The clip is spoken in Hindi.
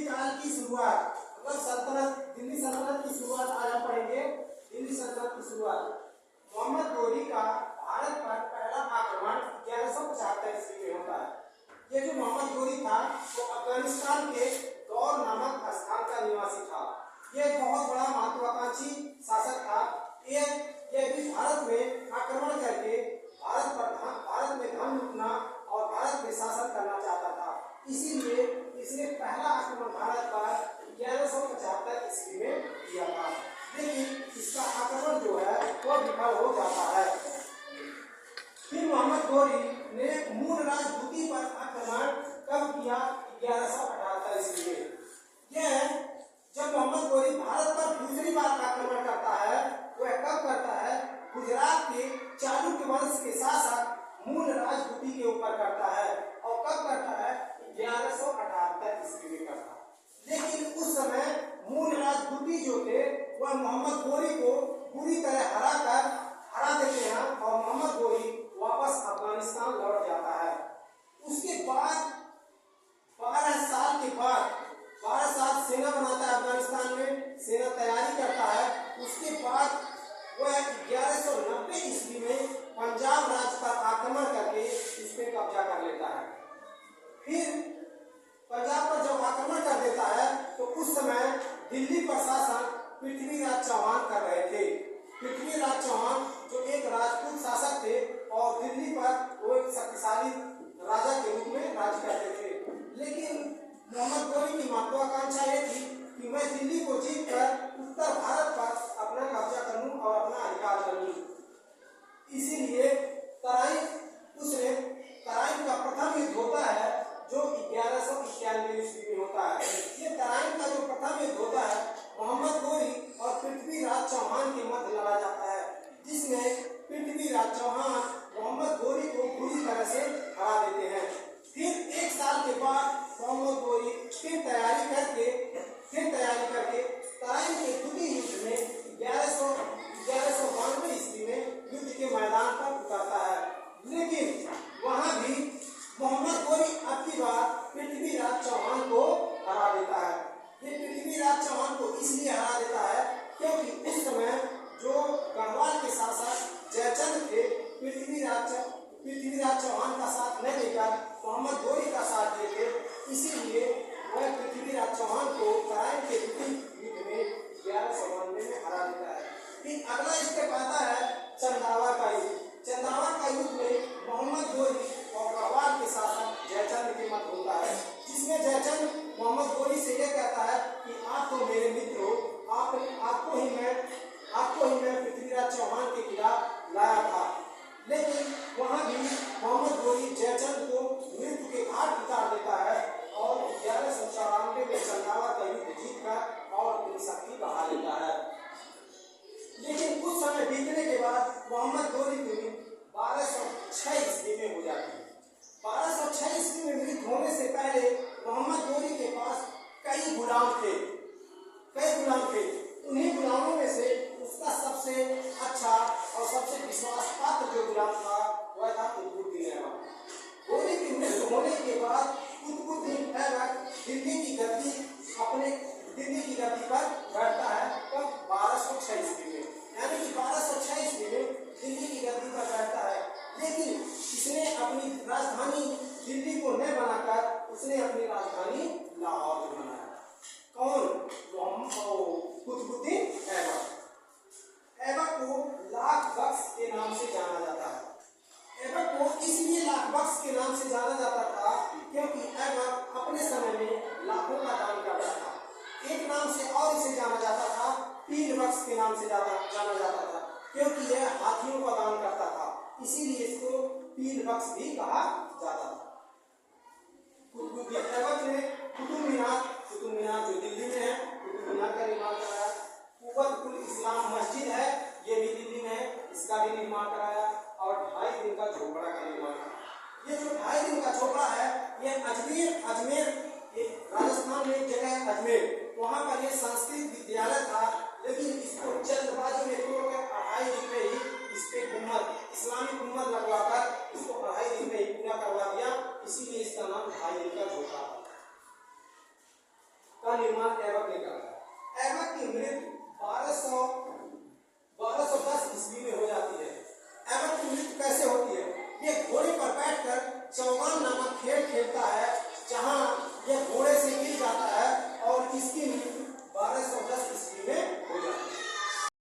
काल की शुरुआत, मतलब सल्तनत, दिल्ली सल्तनत की शुरुआत आज हम पढ़ेंगे। दिल्ली सल्तनत की शुरुआत मोहम्मद गोरी का भारत पर पहला आक्रमण 1175 ईस्वी में होता है। ये जो मोहम्मद गोरी था वो अफगानिस्तान के गौर नामक स्थान का निवासी था। ये एक बहुत बड़ा महत्वाकांक्षी शासक था। ये भी भारत में आक्रमण करके भारत में धन लूटना और भारत में शासन करना चाहता था। इसीलिए इसने पहला आक्रमण भारत पर 1175 ईस्वी में किया था। लेकिन इसका आक्रमण जो है वो विफल हो जाता है। फिर मोहम्मद गोरी ने मूल राजपूती पर आक्रमण कब किया? 1178 ईस्वी में। यह जब मोहम्मद गोरी भारत पर दूसरी बार आक्रमण करता है वह कब करता है? गुजरात के चालुक्य वंश के शासक मूल राजपूती के ऊपर करता है। और कब करता है? 1178 ईस्वी में करता है। लेकिन उस समय मूल राजपूती जो थे वह मोहम्मद गोरी को पूरी तरह हरा देते हैं और मोहम्मद गोरी वापस अफगानिस्तान लौट जाता है। उसके बाद 12 साल के बाद 12 साल सेना बनाता है अफगानिस्तान में, सेना तैयारी करता है। उसके बाद वह 1190 ईस्वी में पंजाब राज्य पर आक्रमण करके इस पे कब्जा कर लेता है। फिर पंजाब पर जब आक्रमण कर देता है तो उस समय दिल्ली पर शासन पृथ्वीराज चौहान कर रहे थे। पृथ्वीराज चौहान जो एक राजपूत शासक थे और दिल्ली पर वो एक शक्तिशाली राजा के रूप में राज करते थे। लेकिन मोहम्मद गोरी की महत्वाकांक्षा ये थी कि मैं दिल्ली को जीतकर उत्तर भारत पर अपना कब्जा कर लूं और अपना अधिकार कर लूं। इसीलिए तराइन का प्रथम युद्ध होता है जो 1191 ईस्वी में होता है। ये तराइन का जो प्रथम युद्ध होता है मोहम्मद गोरी और पृथ्वीराज चौहान के मध्य लड़ा जाता है, जिसमें पृथ्वीराज चौहान मोहम्मद गोरी को बुरी तरह से हरा देते हैं। फिर एक साल के बाद मोहम्मद गोरी फिर तैयारी करके तराइन के द्वितीय युद्ध में 1192 ईस्वी में युद्ध के मैदान पर उतरता है। लेकिन वहां भी मोहम्मद गोरी अब की बार पृथ्वीराज चौहान को हरा देता है। ये पृथ्वीराज चौहान को इसलिए हरा देता है क्योंकि उस समय जो गढ़वाल के शासक जयचंद थे पृथ्वीराज चौहान का साथ न देकर मोहम्मद गोरी का साथ देते, इसीलिए वह पृथ्वीराज चौहान को तराइन के द्वितीय युद्ध में 1192 में हरा देता है। फिर अगला स्टेप आता है चंदावर का युद्ध। चंदावर का युद्ध में मोहम्मद गोरी और गढ़वाल के शासक जयचंद के मध्य होता है, जिसमें जयचंद मोहम्मद गोरी से यह कहता है कि आप तो मेरे मित्र हो, आपको ही मैं पृथ्वीराज चौहान के खिलाफ लाया था। लेकिन वहां भी मोहम्मद गोरी जयचंद को मृत्यु के घाट उतार देता है और 1194 में चंदावर का युद्ध जीतकर और अपनी शक्ति बढ़ा लेता है। लेकिन कुछ समय बीतने के बाद मोहम्मद गोरी की मृत्यु 1206 ईस्वी में हो जाती है। 1206 ईस्वी में मृत्यु होने से पहले मोहम्मद गोरी के पास कई गुलाम थे। उन्हीं गुलामों में से उसका सबसे अच्छा और सबसे विश्वास पात्र जो गुलाम था वह था कुतुबुद्दीन ऐबक। गोरी की मृत्यु होने के बाद कुतुबुद्दीन ऐबक दिल्ली की गद्दी पर बैठता है। कब? 1206 ईस्वी में, यानी कि 1206 ईस्वी में दिल्ली की गद्दी पर बैठता है। लेकिन इसने अपनी राजधानी दिल्ली को न बनाकर उसने अपनी राजधानी लाहौर को बनाया। कौन? कुतुबुद्दीन ऐबक को लाख बख्श के नाम से जाना जाता है। ऐबक को इसलिए लाख बख्श के नाम से जाना जाता था क्योंकि ऐबक अपने समय में लाखों का दान करता था। एक नाम से और इसे जाना जाता था, पीर बख्श के नाम से जाना जाता था क्योंकि यह हाथियों का दान करता था, इसीलिए इसको पीर बख्श भी कहा जाता था। कुतुबुद्दीन ऐबक ने कुतुब मीनार जो दिल्ली में है, कुतुब मीनार का निर्माण कराया। कुवतुल इस्लाम मस्जिद है, ये भी दिल्ली में है, इसका भी निर्माण कराया। और 2.5 दिन का झोपड़ा का निर्माण कराया। ये जो 2.5 दिन का झोपड़ा है ये अजमेर राजस्थान में एक जगह है अजमेर, वहाँ पर ये संस्कृत विद्यालय था। लेकिन इसको जल्दबाजी में तोड़कर 2.5 दिन में ही इस पे इस्लामिक गुम्बद लगवाकर इसको 2.5 दिन में ही पूरा करवा दिया, इसीलिए इसका नाम 2.5 दिन का झोपड़ा। निर्माण ऐबक ने करा था। ऐबक की मृत्यु